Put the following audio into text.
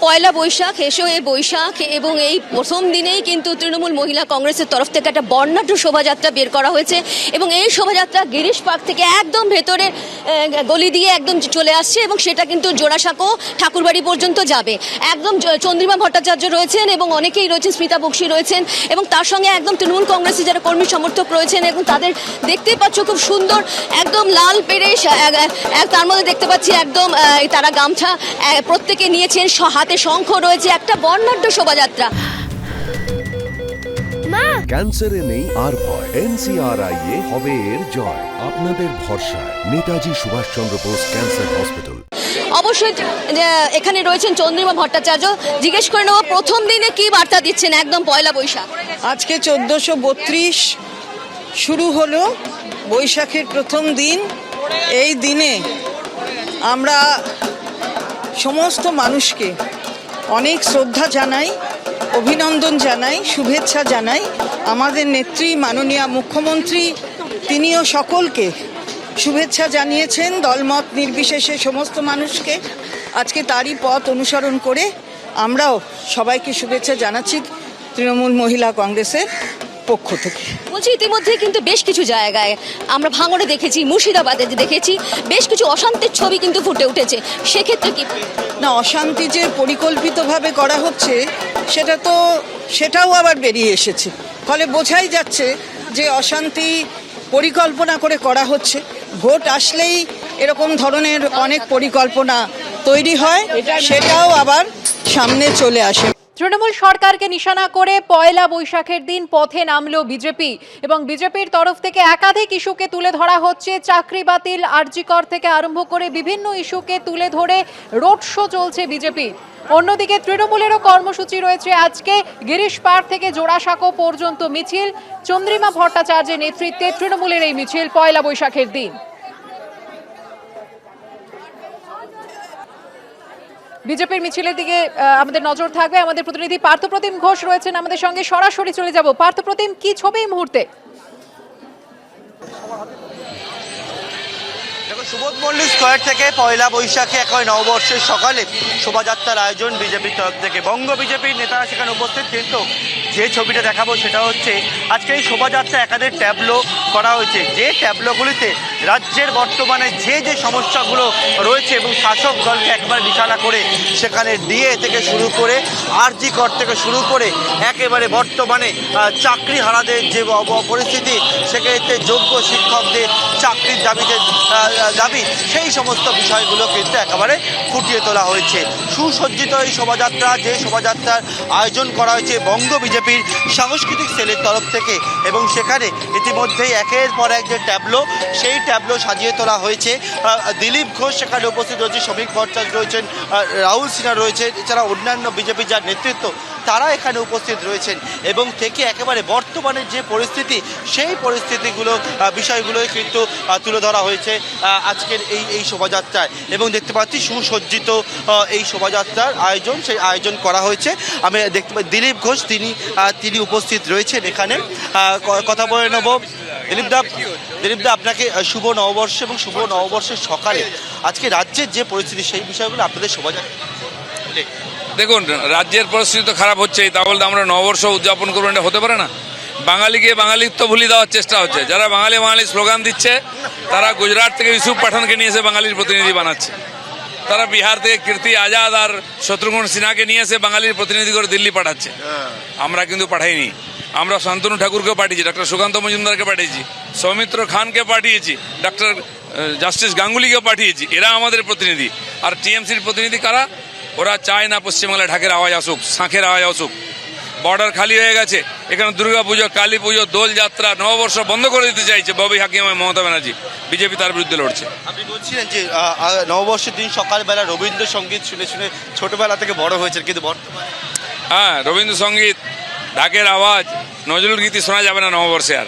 পয়লা বৈশাখ, এসো এই বৈশাখ, এবং এই প্রথম দিনেই কিন্তু তৃণমূল মহিলা কংগ্রেসের তরফ থেকে একটা বর্ণাঢ্য শোভাযাত্রা বের করা হয়েছে এবং এই শোভাযাত্রা গিরিশ পার্ক থেকে একদম ভেতরে গলি দিয়ে একদম চলে আসছে এবং সেটা কিন্তু জোড়াসাঁকো ঠাকুরবাড়ি পর্যন্ত যাবে। একদম চন্দ্রিমা ভট্টাচার্য রয়েছেন এবং অনেকেই রয়েছেন, স্মিতা বক্সি রয়েছেন এবং তার সঙ্গে একদম তৃণমূল কংগ্রেসের যারা কর্মী সমর্থক রয়েছেন এবং তাদের দেখতেই পাচ্ছ খুব সুন্দর একদম লাল পেরেশ, তার মধ্যে দেখতে পাচ্ছি একদম তারা গামছা প্রত্যেকে নিয়েছেন, হাতে শঙ্খ রয়েছে, একটা বর্ণাঢ্য শোভাযাত্রা। ক্যান্সারে নেই আর ভয়, NCRI এ হবে এর জয়। আপনাদের ভরসা নেতাজি সুভাষচন্দ্র বোস ক্যান্সার হসপিটাল। অবশ্যই এখানে রয়েছেন চন্দ্রিমা ভট্টাচার্য, জিজ্ঞেস করে নেব প্রথম দিনে কি বার্তা দিচ্ছেন একদম পয়লা বৈশাখ? আজকে 1432 শুরু হলো বৈশাখের প্রথম দিন। এই দিনে আমরা সমস্ত মানুষকে অনেক শ্রদ্ধা জানাই, অভিনন্দন জানাই, শুভেচ্ছা জানাই। আমাদের নেত্রী মাননীয় মুখ্যমন্ত্রী তিনিও সকলকে শুভেচ্ছা জানিয়েছেন, দলমত নির্বিশেষে সমস্ত মানুষকে। আজকে তারই পথ অনুসরণ করে আমরাও সবাইকে শুভেচ্ছা জানাচ্ছি তৃণমূল মহিলা কংগ্রেসের পক্ষ থেকে। বলছি ইতিমধ্যে কিন্তু বেশ কিছু জায়গায় আমরা ভাঙড়ে দেখেছি, মুর্শিদাবাদে দেখেছি, বেশ কিছু অশান্তির ছবি কিন্তু ফুটে উঠেছে, সেক্ষেত্রে কি না, অশান্তি যে পরিকল্পিতভাবে করা হচ্ছে সেটাও আবার বেরিয়ে এসেছে, ফলে বোঝাই যাচ্ছে যে অশান্তি পরিকল্পনা করে করা হচ্ছে। ভোট আসলেই এরকম ধরনের অনেক পরিকল্পনা তৈরি হয়, সেটাও আবার সামনে চলে আসে। তৃণমূল সরকারকে নিশানা করে পয়লা বৈশাখের দিন পথে নামলো বিজেপি এবং বিজেপির তরফ থেকে একাধিক ইস্যুকে তুলে ধরা হচ্ছে। চাকরি বাতিল, আরজি কর থেকে আরম্ভ করে বিভিন্ন ইস্যুকে তুলে ধরে রোড শো চলছে বিজেপি। অন্যদিকে তৃণমূলেরও কর্মসূচি রয়েছে আজকে। গিরিশ পার্ক থেকে জোড়াসাঁকো পর্যন্ত মিছিল, চন্দ্রিমা ভট্টাচার্যের নেতৃত্বে তৃণমূলের এই মিছিল পয়লা বৈশাখের দিন। বিজেপির মিছিলের দিকে আমাদের নজর থাকবে। আমাদের প্রতিনিধি পার্থপ্রতিম ঘোষ রয়েছেন আমাদের সঙ্গে, সরাসরি চলে যাব। পার্থপ্রতিম, কি ছবি এই মুহূর্তে? দেখো, সুবোধ মল্লিক স্কোয়ার থেকে পয়লা বৈশাখে একেবারে নববর্ষের সকালে শোভাযাত্রার আয়োজন বিজেপির তরফ থেকে। বঙ্গ বিজেপির নেতারা সেখানে উপস্থিত, কিন্তু যে ছবিটা দেখাবো সেটা হচ্ছে আজকে এই শোভাযাত্রা একাধিক ট্যাবলো করা হয়েছে, যে ট্যাবলোগুলিতে রাজ্যের বর্তমানে যে সমস্যাগুলো রয়েছে এবং শাসক দলকে একবারে নিশানা করে সেখানে ডিএ থেকে শুরু করে আরজি কর থেকে শুরু করে একেবারে বর্তমানে চাকরি হারাদের যে পরিস্থিতি, সেক্ষেত্রে যোগ্য শিক্ষকদের চাকরির দাবি, সেই সমস্ত বিষয়গুলো কিন্তু একেবারে ফুটিয়ে তোলা হয়েছে। সুসজ্জিত এই শোভাযাত্রা, যে শোভাযাত্রার আয়োজন করা হয়েছে বঙ্গ বিজেপির সাংস্কৃতিক সেলের তরফ থেকে, এবং সেখানে ইতিমধ্যেই একের পর এক যে ট্যাবলো, সেই ট্যাবলো সাজিয়ে তোলা হয়েছে। দিলীপ ঘোষ সেখানে উপস্থিত রয়েছে, শ্রমিক ভট্টাচার্য রয়েছেন, রাহুল সিনহা রয়েছেন, এছাড়া অন্যান্য বিজেপির যার নেতৃত্ব তারা এখানে উপস্থিত রয়েছেন এবং থেকে একেবারে বর্তমানের যে পরিস্থিতি, সেই পরিস্থিতিগুলো বিষয়গুলোই কিন্তু তুলে ধরা হয়েছে আজকের এই শোভাযাত্রায়। এবং দেখতে পাচ্ছি সুসজ্জিত এই শোভাযাত্রার আয়োজন, সেই আয়োজন করা হয়েছে। আমি দেখতে পাই দিলীপ ঘোষ তিনি উপস্থিত রয়েছেন এখানে। কথা বলে নেব। দিলীপদা, আপনাকে শুভ নববর্ষ এবং শুভ নববর্ষের সকালে আজকে রাজ্যের যে পরিস্থিতি, সেই বিষয়গুলো আপনাদের শোভাযাত্রা। দেখুন, রাজ্যের পরিস্থিতি তো খারাপ হচ্ছে, তা বলতে আমরা নববর্ষ উদযাপন করবো, এটা হতে পারে না। বাঙালিকে বাঙালিত্ব ভুলিয়ে দেওয়ার চেষ্টা হচ্ছে। যারা বাঙালি স্লোগান দিচ্ছে, তারা গুজরাট থেকে ইউসুফ পাঠানকে নিয়ে এসে বাঙালির প্রতিনিধি বানাচ্ছে। তারা বিহার থেকে কীর্তি আজাদ আর শত্রুঘ্ন সিনহাকে নিয়ে এসে বাঙালির প্রতিনিধি করে দিল্লি পাঠাচ্ছে। আমরা কিন্তু পাঠাইনি। আমরা শান্তনু ঠাকুরকে পাঠিয়েছি, ডক্টর সুকান্ত মজুমদারকে পাঠিয়েছি, সৌমিত্র খানকে পাঠিয়েছি, ডক্টর জাস্টিস গাঙ্গুলিকে পাঠিয়েছি। এরা আমাদের প্রতিনিধি। আর টিএমসির প্রতিনিধি কারা? ওরা চায় না পশ্চিমবাংলায় ঢাকের আওয়াজ আসুক, শাঁখের আওয়াজ আসুক। বর্ডার খালি হয়ে গেছে, এখানে দুর্গা পুজো, কালী পুজো, দোলযাত্রা, নববর্ষ বন্ধ করে দিতে চাইছে ববি হাকিম মমতা ব্যানার্জি। বিজেপি তার বিরুদ্ধে লড়ছে। আপনি বলছিলেন যে নববর্ষের দিন সকালবেলা রবীন্দ্রসঙ্গীত শুনে শুনে ছোটবেলা থেকে বড় হয়েছে, কিন্তু বর্তমানে রবীন্দ্রসঙ্গীত, ঢাকের আওয়াজ, নজরুল গীতি শোনা যাবে না নববর্ষে আর।